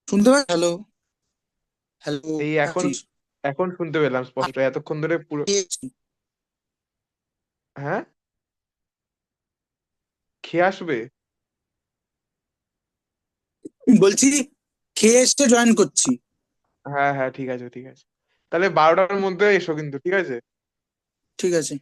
শুনতে পাচ্ছ? হ্যালো, হ্যালো, এই এখন আছিস? এখন শুনতে পেলাম স্পষ্ট, এতক্ষণ ধরে পুরো। পেয়েছি। হ্যাঁ, খেয়ে আসবে। বলছি খেয়ে এসে জয়েন করছি। হ্যাঁ হ্যাঁ, ঠিক আছে ঠিক আছে। তাহলে 12টার মধ্যে এসো কিন্তু, ঠিক আছে। ঠিক আছে।